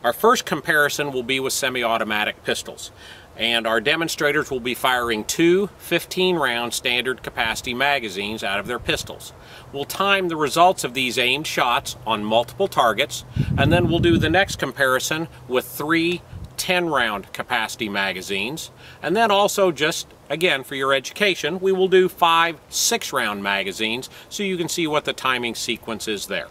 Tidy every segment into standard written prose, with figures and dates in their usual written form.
Our first comparison will be with semi-automatic pistols, and our demonstrators will be firing two 15-round standard capacity magazines out of their pistols. We'll time the results of these aimed shots on multiple targets, and then we'll do the next comparison with three 10-round capacity magazines, and then also, just again for your education, we will do 5 6-round magazines so you can see what the timing sequence is there.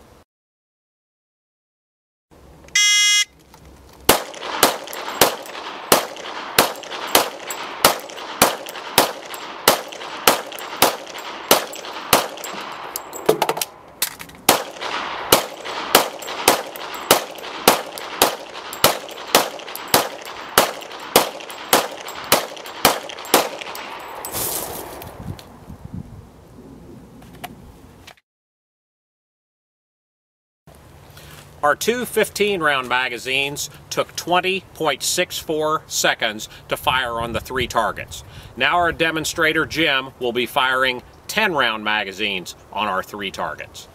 Our two 15-round magazines took 20.64 seconds to fire on the 3 targets. Now our demonstrator, Jim, will be firing 10-round magazines on our 3 targets.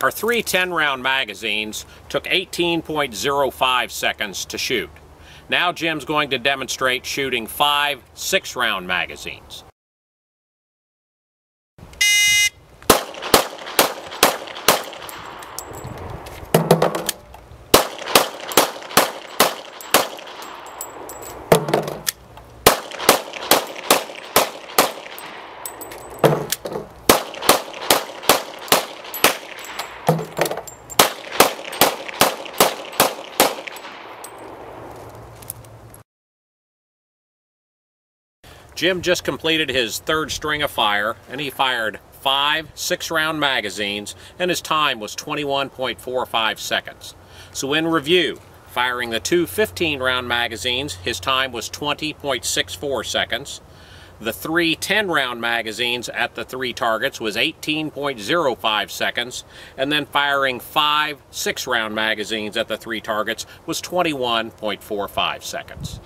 Our 3 10-round magazines took 18.05 seconds to shoot. Now Jim's going to demonstrate shooting 5 6-round magazines. Jim just completed his 3rd string of fire, and he fired 5 6-round magazines, and his time was 21.45 seconds. So in review, firing the 2 15-round magazines, his time was 20.64 seconds. The 3 10-round magazines at the 3 targets was 18.05 seconds, and then firing 5 6-round magazines at the 3 targets was 21.45 seconds.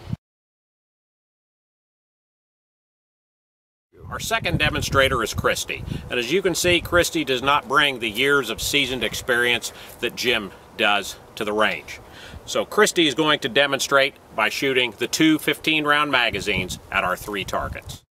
Our second demonstrator is Christy, and as you can see, Christy does not bring the years of seasoned experience that Jim does to the range. So Christy is going to demonstrate by shooting the 2 15-round magazines at our 3 targets.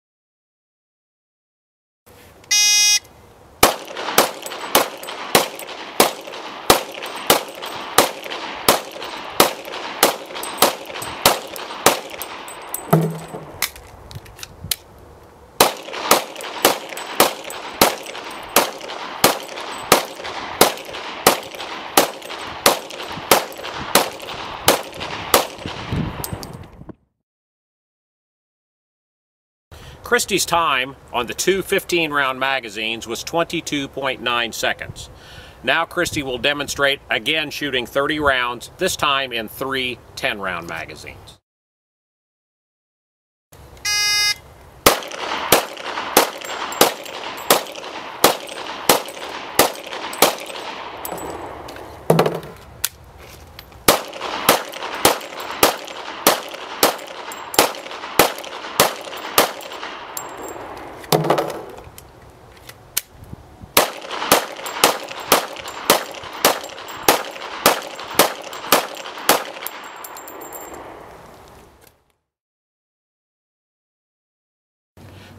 Christy's time on the 2 15-round magazines was 22.9 seconds. Now Christy will demonstrate again shooting 30 rounds, this time in 3 10-round magazines.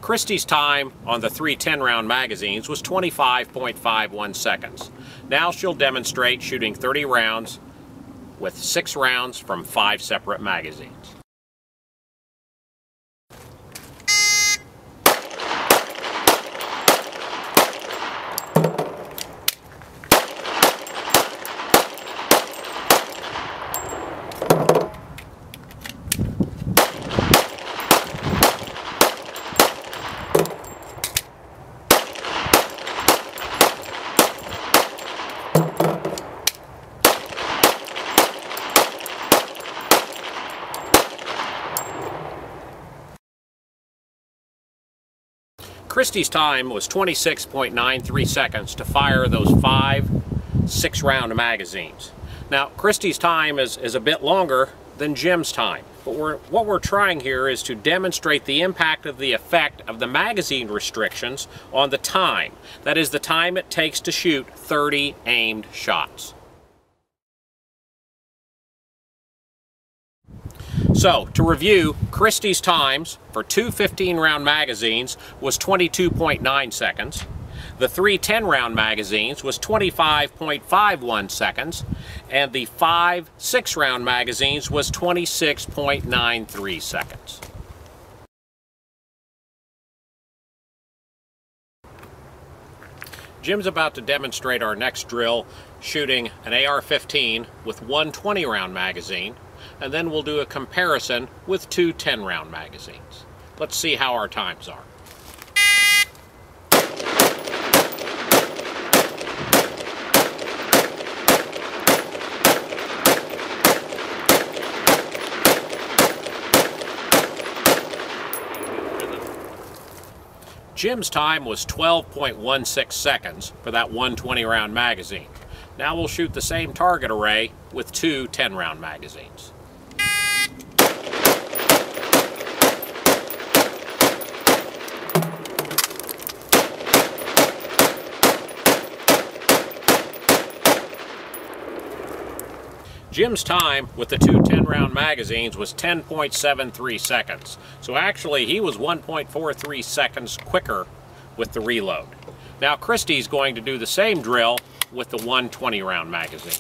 Christy's time on the 3 10-round magazines was 25.51 seconds. Now she'll demonstrate shooting 30 rounds with 6 rounds from 5 separate magazines. Christie's time was 26.93 seconds to fire those 5 6-round magazines. Now, Christie's time is a bit longer than Jim's time, but what we're trying here is to demonstrate the impact of the effect of the magazine restrictions on the time. That is the time it takes to shoot 30 aimed shots. So, to review, Christie's times for 2 15-round magazines was 22.9 seconds. The 3 10-round magazines was 25.51 seconds, and the 5 6-round magazines was 26.93 seconds. Jim's about to demonstrate our next drill shooting an AR-15 with 1 20-round magazine, and then we'll do a comparison with 2 10-round magazines. Let's see how our times are. Jim's time was 12.16 seconds for that 1 20-round magazine. Now we'll shoot the same target array with 2 10-round magazines. Jim's time with the 2 10-round magazines was 10.73 seconds. So actually he was 1.43 seconds quicker with the reload. Now Christie's going to do the same drill with the 1 20-round magazine.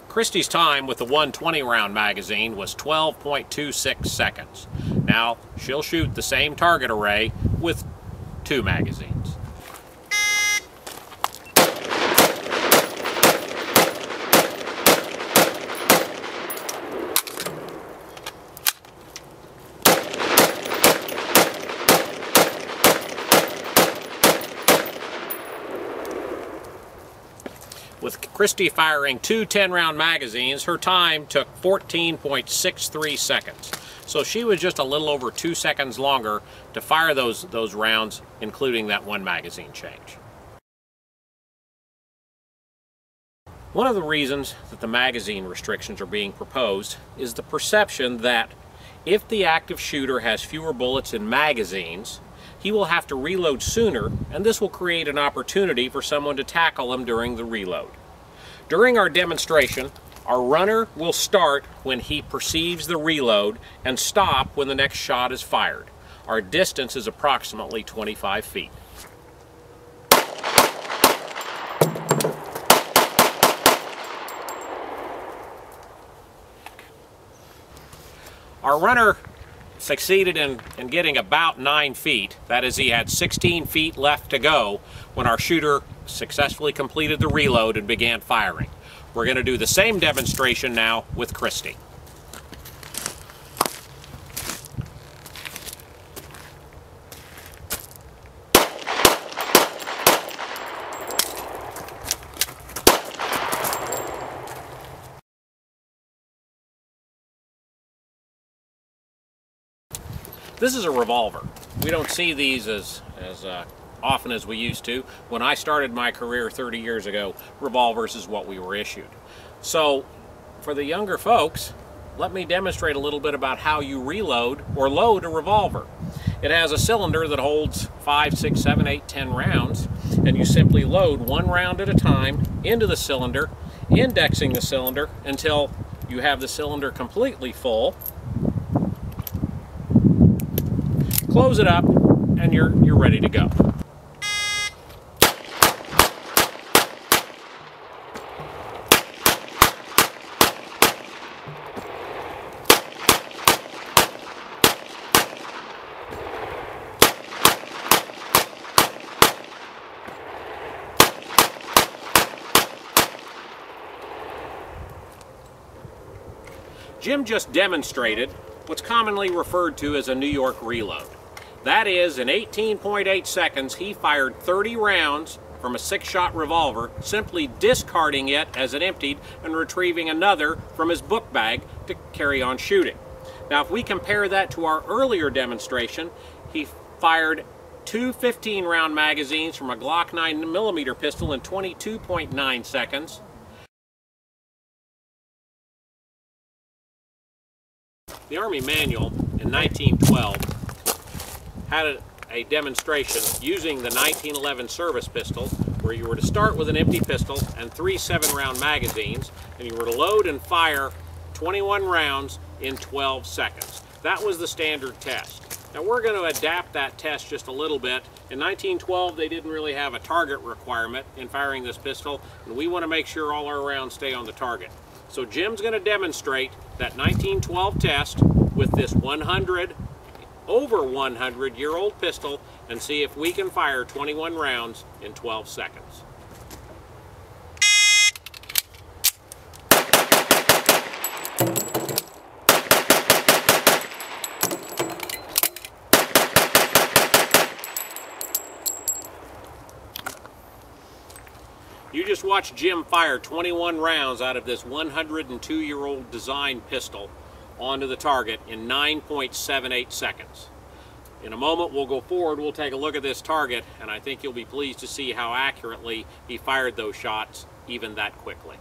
Christie's time with the 1 20-round magazine was 12.26 seconds. Now, she'll shoot the same target array with 2 magazines. With Christie firing 2 10-round magazines, her time took 14.63 seconds. So she was just a little over 2 seconds longer to fire those rounds, including that 1 magazine change. One of the reasons that the magazine restrictions are being proposed is the perception that if the active shooter has fewer bullets in magazines, he will have to reload sooner, and this will create an opportunity for someone to tackle him during the reload. During our demonstration, our runner will start when he perceives the reload and stop when the next shot is fired. Our distance is approximately 25 feet. Our runner succeeded in getting about 9 feet. That is, he had 16 feet left to go when our shooter successfully completed the reload and began firing. We're going to do the same demonstration now with Christie. This is a revolver. We don't see these as often as we used to. When I started my career 30 years ago, revolvers is what we were issued. So for the younger folks, let me demonstrate a little bit about how you reload or load a revolver. It has a cylinder that holds 5, 6, 7, 8, 10 rounds, and you simply load 1 round at a time into the cylinder, indexing the cylinder until you have the cylinder completely full. Close it up, and you're ready to go. Jim just demonstrated what's commonly referred to as a New York reload. That is, in 18.8 seconds, he fired 30 rounds from a 6-shot revolver, simply discarding it as it emptied and retrieving another from his book bag to carry on shooting. Now, if we compare that to our earlier demonstration, he fired two 15-round magazines from a Glock 9mm pistol in 22.9 seconds. The Army manual in 1912 had a demonstration using the 1911 service pistol, where you were to start with an empty pistol and 3 7-round magazines, and you were to load and fire 21 rounds in 12 seconds. That was the standard test. Now we're going to adapt that test just a little bit. In 1912 they didn't really have a target requirement in firing this pistol, and we want to make sure all our rounds stay on the target. So Jim's going to demonstrate that 1912 test with this over 100-year-old pistol and see if we can fire 21 rounds in 12 seconds. You just watched Jim fire 21 rounds out of this 102-year-old design pistol onto the target in 9.78 seconds. In a moment we'll go forward, we'll take a look at this target, and I think you'll be pleased to see how accurately he fired those shots even that quickly.